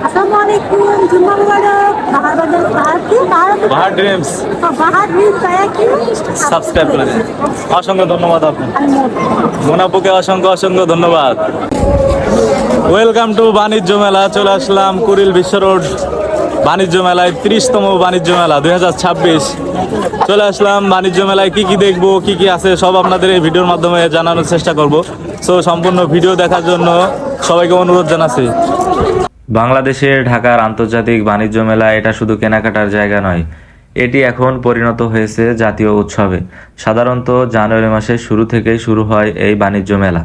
আসসালামু আলাইকুম, জুম্মা মুবারক। বাহার বাজার বাহার কি বাহার ড্রিমস বাহার ড্রিমস তায়া কি সাবস্ক্রাইব করে দিন। অসংখ্য ধন্যবাদ আপু, মোনাপুকে অসংখ্য অসংখ্য ধন্যবাদ। ওয়েলকাম টু বাণিজ্য মেলা। চলে আসলাম কুড়িল বিশ্ব রোড বাণিজ্য মেলায়, 30তম বাণিজ্য মেলা 2026। চলে আসলাম বাণিজ্য মেলায়, কি কি দেখবো, কি কি আছে সব আপনাদের এই ভিডিওর মাধ্যমে জানানোর চেষ্টা করব। সো সম্পূর্ণ ভিডিও দেখার জন্য সবাইকে অনুরোধ জানাচ্ছি। বাংলাদেশের ঢাকার আন্তর্জাতিক বাণিজ্য মেলা এটা শুধু কেনাকাটার জায়গা নয়, এটি এখন পরিণত হয়েছে জাতীয় উৎসবে। সাধারণত জানুয়ারি মাসের শুরু থেকেই শুরু হয় এই বাণিজ্য মেলা।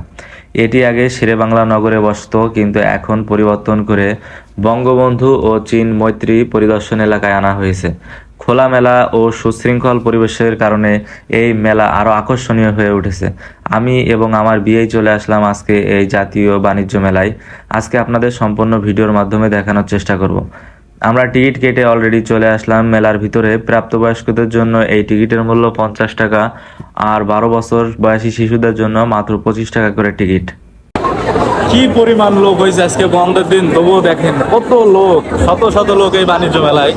এটি আগে শেরেবাংলা নগরে বসত, কিন্তু এখন পরিবর্তন করে বঙ্গবন্ধু ও চীন মৈত্রী পরিদর্শন এলাকায় আনা হয়েছে। খোলামেলা ও সুশৃঙ্খল পরিবেশের কারণে এই মেলা আরও আকর্ষণীয় হয়ে উঠেছে। আমি এবং আমার বিয়েই চলে আসলাম আজকে এই জাতীয় বাণিজ্য মেলায়। আজকে আপনাদের সম্পূর্ণ ভিডিওর মাধ্যমে দেখানোর চেষ্টা করব। আমরা টিকিট কেটে অলরেডি চলে আসলাম মেলার ভিতরে। প্রাপ্তবয়স্কদের জন্য এই টিকিটের মূল্য 50 টাকা, আর 12 বছর বয়সী শিশুদের জন্য মাত্র 25 টাকা করে টিকিট। কি পরিমাণ লোক হয়েছে আজকে বন্ধের দিন, তবুও দেখেন কত লোক, শত শত লোক এই বাণিজ্য মেলায়।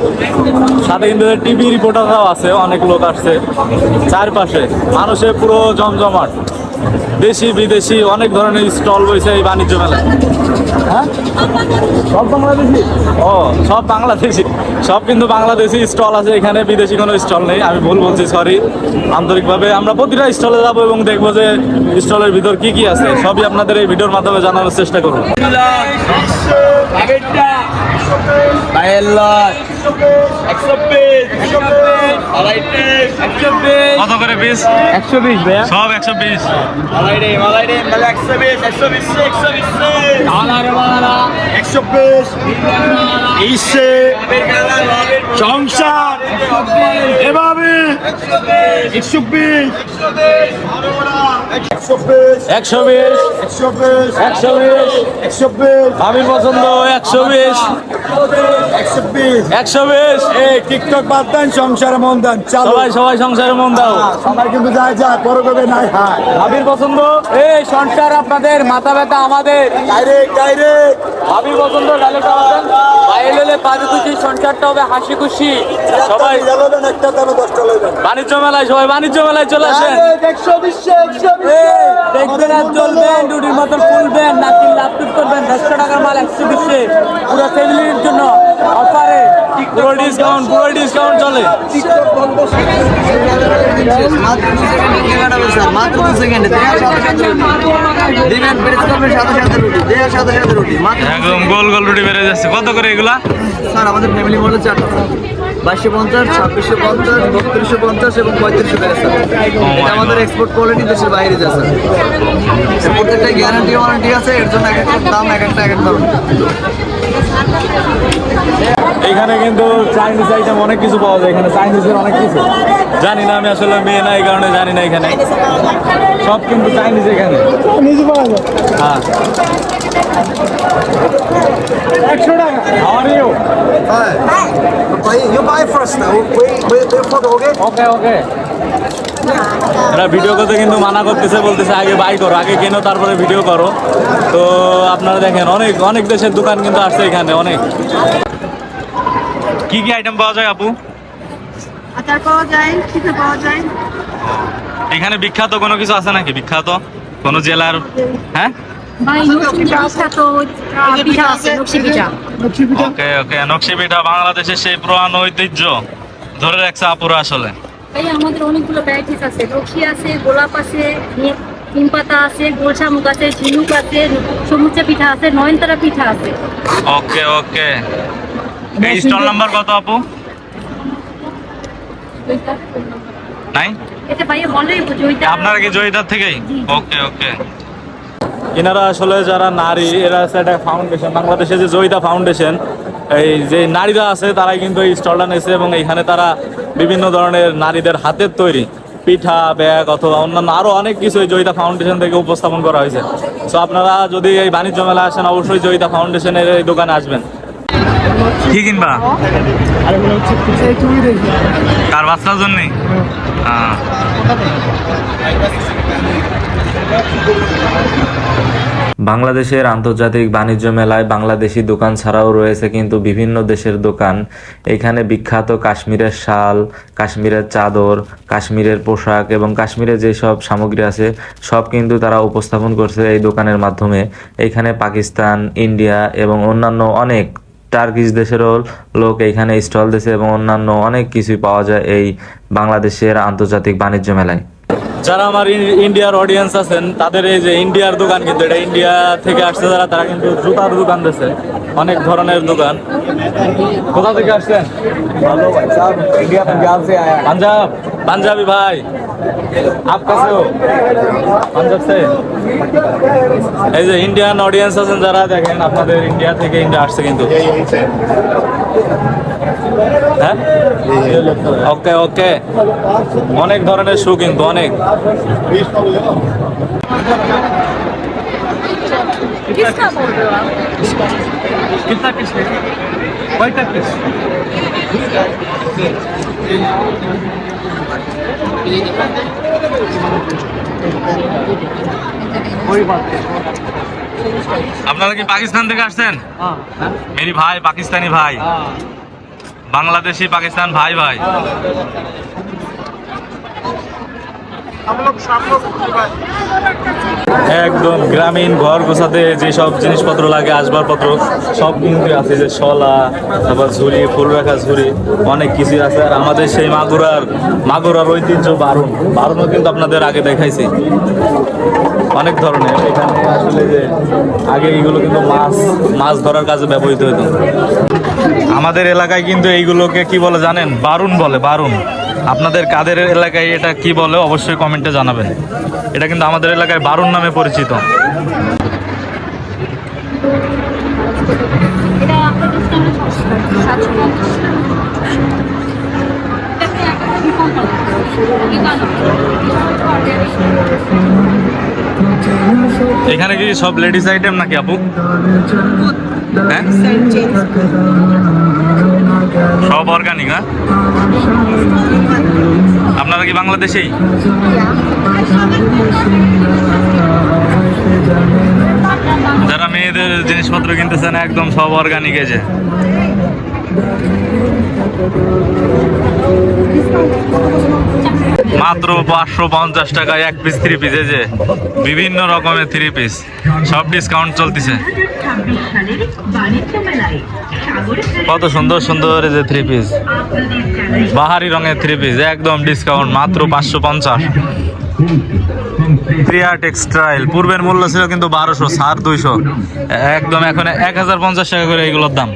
সাথে কিন্তু টিভি রিপোর্টাররাও আছে, অনেক লোক আসছে। চারপাশে মানুষের পুরো জমজমাট, দেশি বিদেশি অনেক ধরনের স্টল বইছে এই বাণিজ্য মেলায়। হ্যাঁ, সব বাংলাদেশি? ও, সব বাংলাদেশি, সব কিন্তু বাংলাদেশি স্টল আছে এখানে, বিদেশি কোনো স্টল নেই। আমি ভুল বলছি, সরি আন্তরিকভাবে। আমরা প্রতিটা স্টলে যাবো এবং দেখবো যে স্টলের ভিতর কি কি আছে, সবই আপনাদের এই ভিডিওর মাধ্যমে জানানোর চেষ্টা করবো। কত করে পিস? 120 ভাইয়া, সব 120। সংসার এভাবে 120 আমি পছন্দ 120। এই টিকটক বাদ দেন, সংসারে মন দেন। সবাই সবাই সংসারে মন দাও। সবাই কিন্তু যায় যায় পরে কবে নাই হয়। ভাবির পছন্দ এই সংসার আপনাদের, মাথা ব্যথা আমাদের। ডাইরেক্ট ভাবির পছন্দ ডায়লগটা বলেন। বাইরে হলে পাবি খুশি, সংসারটা হবে হাসি খুশি। সবাই জ্বালাবেন, একটা দাম 10টা লইবেন। বাণিজ্য মেলায়, সবাই বাণিজ্য মেলায় চলে আসেন। দেখবেন আর চলবেন, রুটির মতন ফুলবেন, নাকি লাভটুপ করবেন। 100 টাকার মাল 120-এ, পুরো ফ্যামিলির জন্য অফারে পুরো ডিসকাউন্ট চলে। মাত্র 2 সেকেন্ডে দিবেন, প্রেস করবেন, সাথে সাথে রুটি দেওয়ার সাথে সাথে রুটি মাত্র। একদম গোল গোল রুটি বেড়ে যাচ্ছে। কত করে এগুলা? স্যার আমাদের ফ্যামিলি মডেল 4টা, 2250, 2650, 3250 এবং 3500 টাকা স্যার। এটা আমাদের এক্সপোর্ট কোয়ালিটি, দেশের বাইরে যায় স্যার। প্রত্যেকটা গ্যারান্টি ওয়ারেন্টি আছে, এর জন্য এক একটা দাম এক একটা ধরনের। এখানে কিন্তু চাইনিজ আইটেম অনেক কিছু পাওয়া যায়। এখানে চাইনিজের অনেক কিছু জানি না, আমি আসলে মেয়ে না, এই কারণে জানি না। এখানে সব কিন্তু চাইনিজ, এখানে হ্যাঁ। 100 টাকা। How are you? You buy first now. Wait for the ওকে ওকে। এরা ভিডিও করতে কিন্তু মানা করতেছে, বলতেছে আগে বাই করো, আগে কেনো তারপরে ভিডিও করো। তো আপনারা দেখেন অনেক অনেক দেশের দোকান কিন্তু আসছে এখানে। অনেক কি কি আইটেম পাওয়া যায় আপু? আচার পাওয়া যায়, পিঠা পাওয়া যায়। এখানে বিখ্যাত কোনো কিছু আছে নাকি? বিখ্যাত কোনো জেলার? হ্যাঁ, পিঠা আছে, নকশি পিঠা। ওকে ওকে। নকশি পিঠা বাংলাদেশের সেই পুরানো ঐতিহ্য ধরে রাখছে আপুরা আসলে। এই আমাদের অনেকগুলো ভ্যারাইটিস আছে, নকশি আছে, গোলাপ আছে, নিম পাতা আছে, গোল শামুক আছে, ঝিনুক আছে, সমুচা পিঠা আছে, নয়নতারা পিঠা আছে। ওকে ওকে। এই স্টল নাম্বার কত আপু? নাই, এটা ভাইয়া বলে জয়িতা। আপনারা কি জয়িতার থেকেই? ওকে ওকে। এনারা আসলে যারা নারী, এরা আছে একটা ফাউন্ডেশন, বাংলাদেশে যে জয়িতা ফাউন্ডেশন, এই যে নারীরা আছে তারাই কিন্তু এই স্টলটা নিয়েছে এবং এইখানে তারা বিভিন্ন ধরনের নারীদের হাতের তৈরি পিঠা, ব্যাগ অথবা অন্যান্য আরও অনেক কিছু এই জয়িতা ফাউন্ডেশন থেকে উপস্থাপন করা হয়েছে। সো আপনারা যদি এই বাণিজ্য মেলা আসেন, অবশ্যই জয়িতা ফাউন্ডেশনের এই দোকানে আসবেন। কি কিনবা? কার বাচ্চার জন্যে? বাংলাদেশের আন্তর্জাতিক বাণিজ্য মেলায় বাংলাদেশি দোকান ছাড়াও রয়েছে কিন্তু বিভিন্ন দেশের দোকান। এখানে বিখ্যাত কাশ্মীরের শাল, কাশ্মীরের চাদর, কাশ্মীরের পোশাক এবং কাশ্মীরের যেসব সামগ্রী আছে সব কিন্তু তারা উপস্থাপন করছে এই দোকানের মাধ্যমে। এখানে পাকিস্তান, ইন্ডিয়া এবং অন্যান্য অনেক টার্কিশ দেশেরও লোক এইখানে স্টল দিয়েছে এবং অন্যান্য অনেক কিছুই পাওয়া যায় এই বাংলাদেশের আন্তর্জাতিক বাণিজ্য মেলায়। যারা আমার ইন্ডিয়ার অডিয়েন্স আছেন তাদের এই যে ইন্ডিয়ার দোকান, কিন্তু এটা ইন্ডিয়া থেকে আসছে যারা, তারা কিন্তু জুতার দোকান দিয়েছে, অনেক ধরনের দোকান। কোথা থেকে আসছেন? हेलो भाई साहब, इंडिया पंजाब से आया है। পাঞ্জাব, পাঞ্জাবি ভাই। আপ কাছে হো? পাঞ্জাব সে। এই যে ইন্ডিয়ান অডিয়েন্স আছেন যারা, দেখেন আপনাদের ইন্ডিয়া থেকে ইন্ডিয়া আসছে কিন্তু। হ্যাঁ, ওকে ওকে, অনেক ধরনের শু কিন্তু অনেক। किसका बोल रहे हो आप? कितना किस है? कोई तक किस? कोई बात नहीं। আপনারা কি পাকিস্তান থেকে আসছেন? মেরি ভাই পাকিস্তানি ভাই, বাংলাদেশি পাকিস্তান ভাই ভাই। একদম গ্রামীণ ঘর গোছাতে যেসব জিনিসপত্র লাগে, আসবাবপত্র সব কিন্তু আছে, যে শলা, তারপর ঝুড়ি, ফুল রাখা ঝুড়ি, অনেক কিছু আছে। আর আমাদের সেই মাগুরার ঐতিহ্য বারুনও কিন্তু আপনাদের আগে দেখাইছি, অনেক ধরনের। এখানে আসলে যে আগে এইগুলো কিন্তু মাছ ধরার কাজে ব্যবহৃত হতো। আমাদের এলাকায় কিন্তু এইগুলোকে কি বলে জানেন? বারুন বলে, বারুন। আপনাদের কাদের এলাকায় এটা কি বলে অবশ্যই কমেন্টে জানাবেন। এটা কিন্তু আমাদের এলাকায় বারুন নামে পরিচিত। এটা আপনার ডিসকাউন্টে 750 এখানে কি সব লেডিস আইটেম নাকি আপু? হ্যাঁ, সব অর্গানিক না? আপনারা কি বাংলাদেশেই? যারা মেয়েদের জিনিসপত্র কিনতেছেন একদম সব অর্গানিক। এই যে মাত্র 550 টাকায় এক পিস 3 পিস। এই যে বিভিন্ন রকমের 3 পিস, সব ডিসকাউন্ট চলতেছে। কত সুন্দর সুন্দর এই যে 3 পিস, বাহারি রঙের 3 পিস, একদম ডিসকাউন্ট মাত্র 550। প্রিয়া টেক্সটাইল, পূর্বের মূল্য ছিল কিন্তু 1200, ছাড় 200, একদম এখন 1050 টাকা করে এইগুলোর দাম।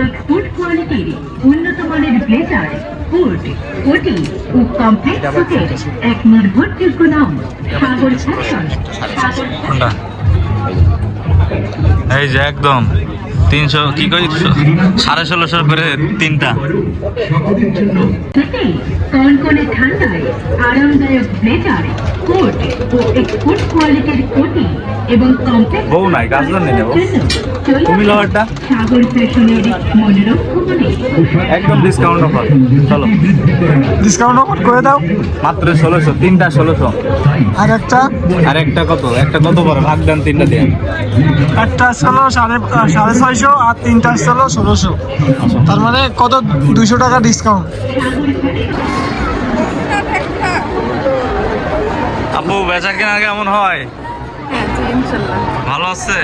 এক্সপোর্ট কোয়ালিটির উন্নত মানের ব্লেজার, কোট, কোটি ও কমপ্লেক্স সুটের এক নির্ভরযোগ্য নাম সাগর ফ্যাশন। কোনটা? এই যে একদম 300 কি কই 1650 করে তিনটা। কনকনে ঠান্ডায় আরামদায়ক ব্লেজার, কোট ও এক্সপোর্ট কোয়ালিটির কোটি এবং কমপ্লেক্স বউ নাই, গাছগুলো নিয়ে নেবো। তুমি লোহারটা সাগর ফ্যাশনের মনোরম ভবনে একদম ডিসকাউন্ট অফার। চলো ডিসকাউন্ট অফার করে দাও। মাত্র 1600, তিনটা 1600। আর একটা কত? একটা কত পরে ভাগ দেন তিনটা দিয়ে? একটা ছিল 650 আর তিনটা ছিল 1600, তার মানে কত? 200 টাকা ডিসকাউন্ট। আপু বেচা কেনা কেমন হয়? ভালো আছে?